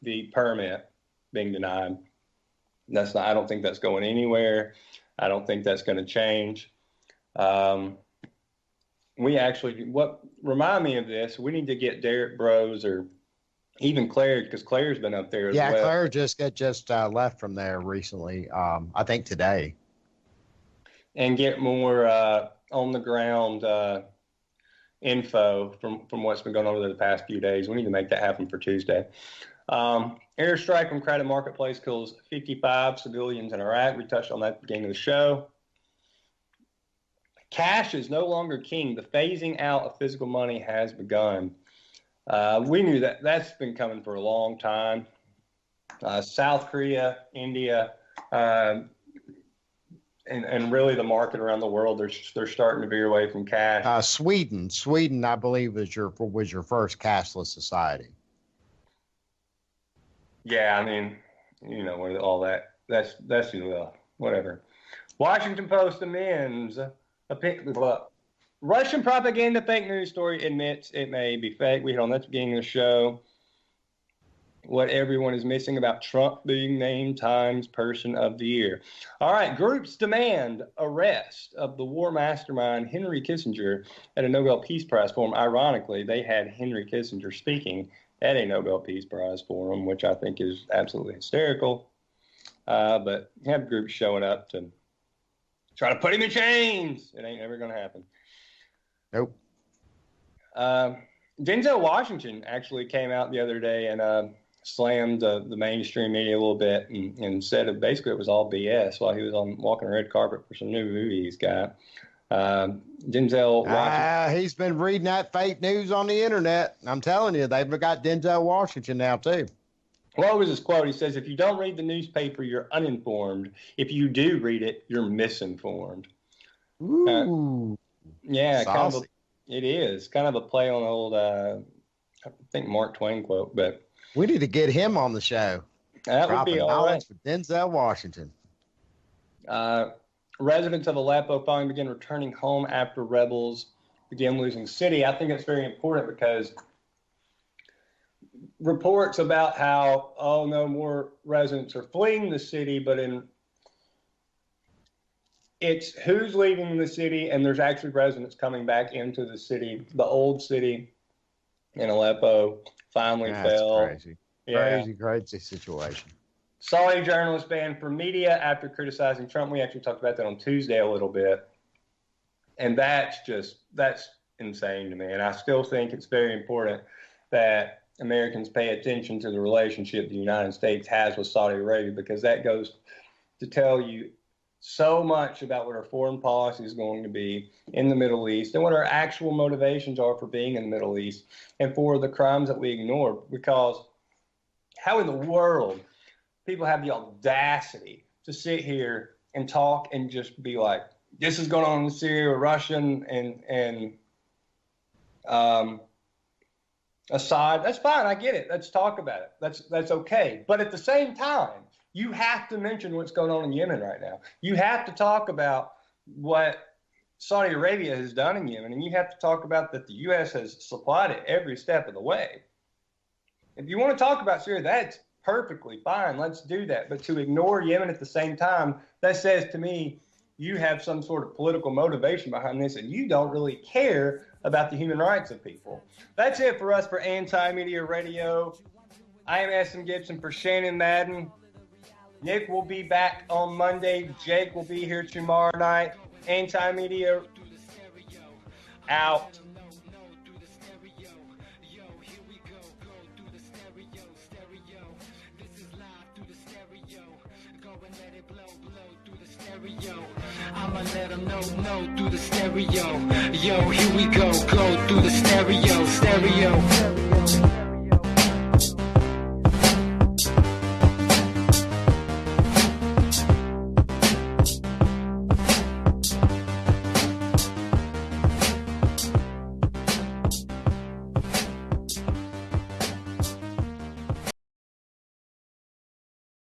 the permit being denied. I don't think that's going anywhere. I don't think that's going to change. What remind me of this, we need to get Derek Bros or even Claire, because Claire's been up there as well. Yeah, Claire just left from there recently, I think today. And get more on the ground info from what's been going on over the past few days. We need to make that happen for Tuesday. Airstrike on crowded marketplace kills 55 civilians in Iraq. We touched on that at the beginning of the show. Cash is no longer king. The phasing out of physical money has begun. We knew that. That's been coming for a long time. South Korea, India, and really the market around the world, they're starting to veer away from cash. Sweden, I believe, was your first cashless society. Yeah, I mean, all that. That's whatever. Washington Post amends. Russian propaganda fake news story admits it may be fake. We hit on that at the beginning of the show. What everyone is missing about Trump being named Times Person of the Year. All right, groups demand arrest of the war mastermind Henry Kissinger at a Nobel Peace Prize forum. Ironically, they had Henry Kissinger speaking at a Nobel Peace Prize forum, which I think is absolutely hysterical. But you have groups showing up to try to put him in chains. It ain't ever going to happen. Nope. Denzel Washington actually came out the other day and slammed the mainstream media a little bit and said basically it was all BS while he was on walking the red carpet for some new movie he's got. Denzel Washington. He's been reading that fake news on the internet. I'm telling you, they've got Denzel Washington now too. What was his quote? He says, "If you don't read the newspaper, you're uninformed. If you do read it, you're misinformed." Ooh. Yeah, saucy. It is kind of a play on old, I think Mark Twain quote, but we need to get him on the show. That would be all right. For Denzel Washington. Residents of Aleppo finally begin returning home after rebels begin losing city. I think it's very important because reports about how, no more residents are fleeing the city, but it's who's leaving the city, and there's actually residents coming back into the city. The old city in Aleppo finally fell. Crazy. Yeah. Crazy situation. Saudi journalist banned from media after criticizing Trump. We actually talked about that on Tuesday a little bit. And that's insane to me. And I still think it's very important that Americans pay attention to the relationship the United States has with Saudi Arabia, because that goes to tell you so much about what our foreign policy is going to be in the Middle East and what our actual motivations are for being in the Middle East and for the crimes that we ignore. Because how in the world people have the audacity to sit here and talk and just be like, this is going on in Syria or Russia and Assad. That's fine. I get it. Let's talk about it. That's okay. But at the same time, you have to mention what's going on in Yemen right now. You have to talk about what Saudi Arabia has done in Yemen, and you have to talk about that the U.S. has supplied it every step of the way. If you want to talk about Syria, that's perfectly fine. Let's do that. But to ignore Yemen at the same time, that says to me you have some sort of political motivation behind this, and you don't really care about the human rights of people. That's it for us for Anti-Media Radio. I am S.M. Gibson for Shannon Madden. Nick will be back on Monday. Jake will be here tomorrow night. Anti-Media out. I'ma let them know through the stereo. Yo, here we go through the stereo.